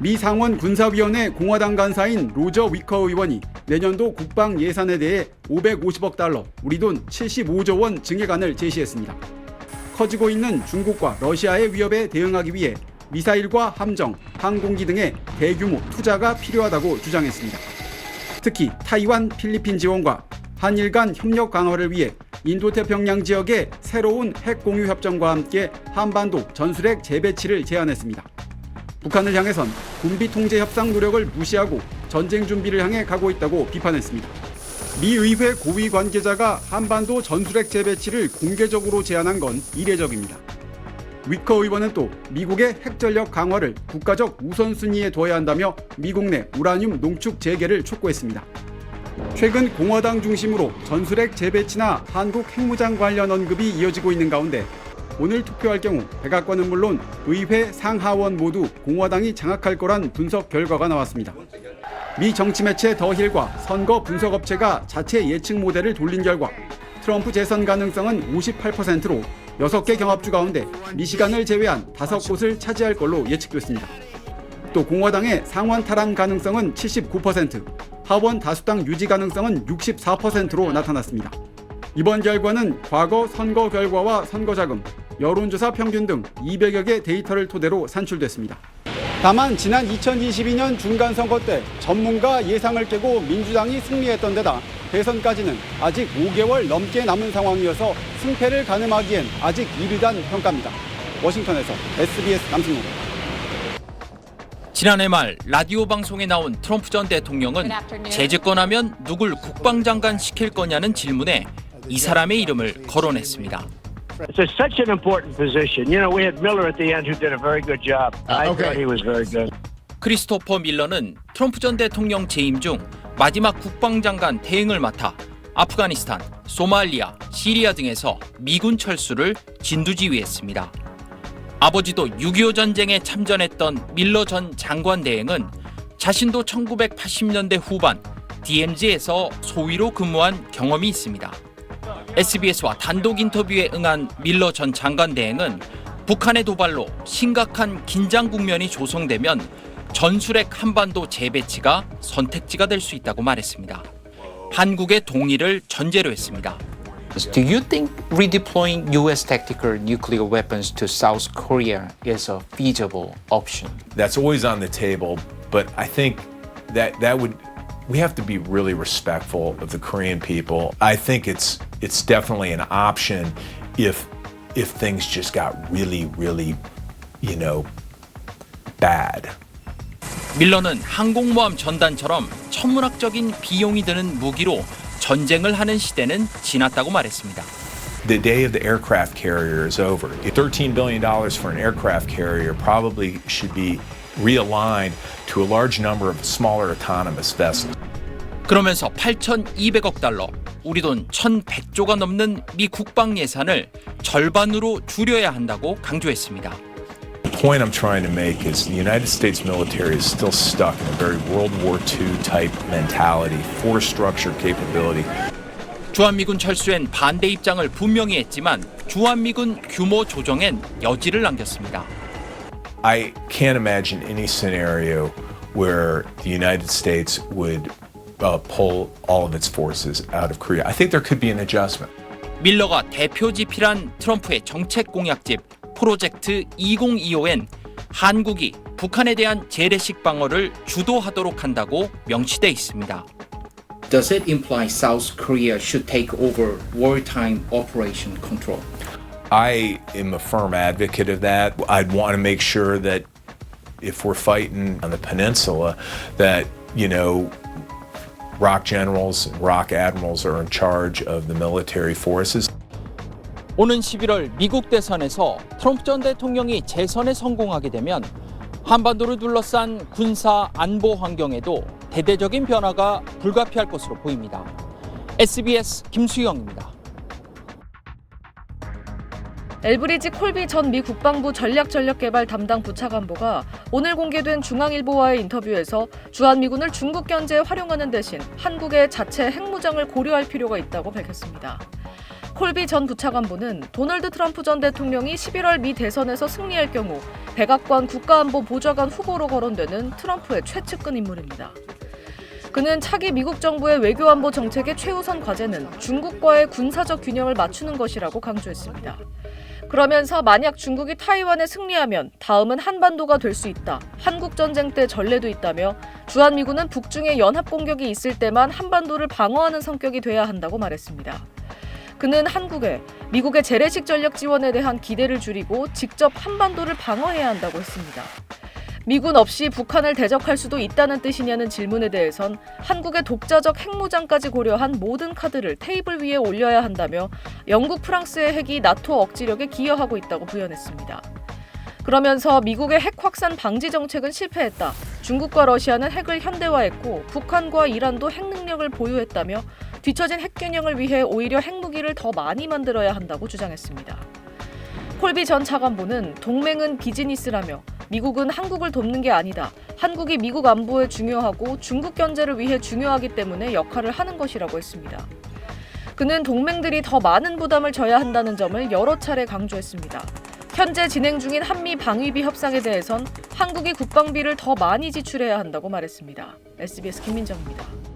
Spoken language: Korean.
미 상원 군사위원회 공화당 간사인 로저 위커 의원이 내년도 국방 예산에 대해 550억 달러, 우리 돈 75조 원 증액안을 제시했습니다. 커지고 있는 중국과 러시아의 위협에 대응하기 위해 미사일과 함정, 항공기 등의 대규모 투자가 필요하다고 주장했습니다. 특히 타이완, 필리핀 지원과 한일 간 협력 강화를 위해 인도태평양 지역의 새로운 핵 공유 협정과 함께 한반도 전술핵 재배치를 제안했습니다. 북한을 향해선 군비 통제 협상 노력을 무시하고 전쟁 준비를 향해 가고 있다고 비판했습니다. 미 의회 고위 관계자가 한반도 전술핵 재배치를 공개적으로 제안한 건 이례적입니다. 위커 의원은 또 미국의 핵전력 강화를 국가적 우선순위에 둬야 한다며 미국 내 우라늄 농축 재개를 촉구했습니다. 최근 공화당 중심으로 전술핵 재배치나 한국 핵무장 관련 언급이 이어지고 있는 가운데 오늘 투표할 경우 백악관은 물론 의회 상하원 모두 공화당이 장악할 거란 분석 결과가 나왔습니다. 미 정치 매체 더힐과 선거 분석 업체가 자체 예측 모델을 돌린 결과 트럼프 재선 가능성은 58%로 6개 경합주 가운데 미시간을 제외한 5곳을 차지할 걸로 예측됐습니다. 또 공화당의 상원 탈환 가능성은 79%, 하원 다수당 유지 가능성은 64%로 나타났습니다. 이번 결과는 과거 선거 결과와 선거자금, 여론조사 평균 등 200여 개 데이터를 토대로 산출됐습니다. 다만 지난 2022년 중간선거 때 전문가 예상을 깨고 민주당이 승리했던 데다 대선까지는 아직 5개월 넘게 남은 상황이어서 승패를 가늠하기엔 아직 이르다는 평가입니다. 워싱턴에서 SBS 남승호입니다. 지난해 말 라디오 방송에 나온 트럼프 전 대통령은 재집권하면 누굴 국방장관 시킬 거냐는 질문에 이 사람의 이름을 거론했습니다. It's such an important position. You know, we had Miller at the end who did a very good job. I thought he was very good. 크리스토퍼 밀러는 트럼프 전 대통령 재임 중 마지막 국방장관 대행을 맡아 아프가니스탄, 소말리아, 시리아 등에서 미군 철수를 진두지휘했습니다. 아버지도 6.25 전쟁에 참전했던 밀러 전 장관 대행은 자신도 1980년대 후반 DMZ에서 소위로 근무한 경험이 있습니다. SBS와 단독 인터뷰에 응한 밀러 전 장관 대행은 북한의 도발로 심각한 긴장 국면이 조성되면 전술핵 한반도 재배치가 선택지가 될 수 있다고 말했습니다. 한국의 동의를 전제로 했습니다. Do you think redeploying U.S. tactical nuclear weapons to South Korea is a feasible option? That's always on the table, but I think that would we have to be really respectful of the Korean people. I think it's definitely an option if things just got really, bad. 밀러는 항공모함 전단처럼 천문학적인 비용이 드는 무기로 전쟁을 하는 시대는 지났다고 말했습니다. The day of the aircraft carrier is over. $13 billion for an aircraft carrier probably should be realigned to a large number of smaller autonomous vessels. 그러면서 8,200억 달러, 우리 돈 1,100조가 넘는 미 국방 예산을 절반으로 줄여야 한다고 강조했습니다. The point I'm trying to make is the United States military is still stuck in a very World War II type mentality, force structure capability. 주한미군 철수엔 반대 입장을 분명히 했지만 주한미군 규모 조정엔 여지를 남겼습니다. I can't imagine any scenario where the United States would pull all of its forces out of Korea. I think there could be an adjustment. 밀러가 대표지필한 트럼프의 정책 공약집 프로젝트 2025엔 한국이 북한에 대한 재래식 방어를 주도하도록 한다고 명시돼 있습니다. Does it imply South Korea should take over wartime operation control? I am a firm advocate of that. I'd want to make sure that if we're fighting on the peninsula, that, ROK generals and ROK admirals are in charge of the military forces. 오는 11월 미국 대선에서 트럼프 전 대통령이 재선에 성공하게 되면 한반도를 둘러싼 군사 안보 환경에도 대대적인 변화가 불가피할 것으로 보입니다. SBS 김수영입니다. 엘브리지 콜비 전 미 국방부 전략개발 담당 부차관보가 오늘 공개된 중앙일보와의 인터뷰에서 주한미군을 중국 견제에 활용하는 대신 한국의 자체 핵무장을 고려할 필요가 있다고 밝혔습니다. 콜비 전 부차관보는 도널드 트럼프 전 대통령이 11월 미 대선에서 승리할 경우 백악관 국가안보 보좌관 후보로 거론되는 트럼프의 최측근 인물입니다. 그는 차기 미국 정부의 외교안보 정책의 최우선 과제는 중국과의 군사적 균형을 맞추는 것이라고 강조했습니다. 그러면서 만약 중국이 타이완에 승리하면 다음은 한반도가 될 수 있다. 한국전쟁 때 전례도 있다며 주한미군은 북중의 연합 공격이 있을 때만 한반도를 방어하는 성격이 돼야 한다고 말했습니다. 그는 한국에 미국의 재래식 전력 지원에 대한 기대를 줄이고 직접 한반도를 방어해야 한다고 했습니다. 미군 없이 북한을 대적할 수도 있다는 뜻이냐는 질문에 대해선 한국의 독자적 핵무장까지 고려한 모든 카드를 테이블 위에 올려야 한다며 영국, 프랑스의 핵이 나토 억지력에 기여하고 있다고 부연했습니다. 그러면서 미국의 핵 확산 방지 정책은 실패했다. 중국과 러시아는 핵을 현대화했고 북한과 이란도 핵 능력을 보유했다며 뒤처진 핵 균형을 위해 오히려 핵무기를 더 많이 만들어야 한다고 주장했습니다. 콜비 전 차관보는 동맹은 비즈니스라며 미국은 한국을 돕는 게 아니다. 한국이 미국 안보에 중요하고 중국 견제를 위해 중요하기 때문에 역할을 하는 것이라고 했습니다. 그는 동맹들이 더 많은 부담을 져야 한다는 점을 여러 차례 강조했습니다. 현재 진행 중인 한미 방위비 협상에 대해선 한국이 국방비를 더 많이 지출해야 한다고 말했습니다. SBS 김민정입니다.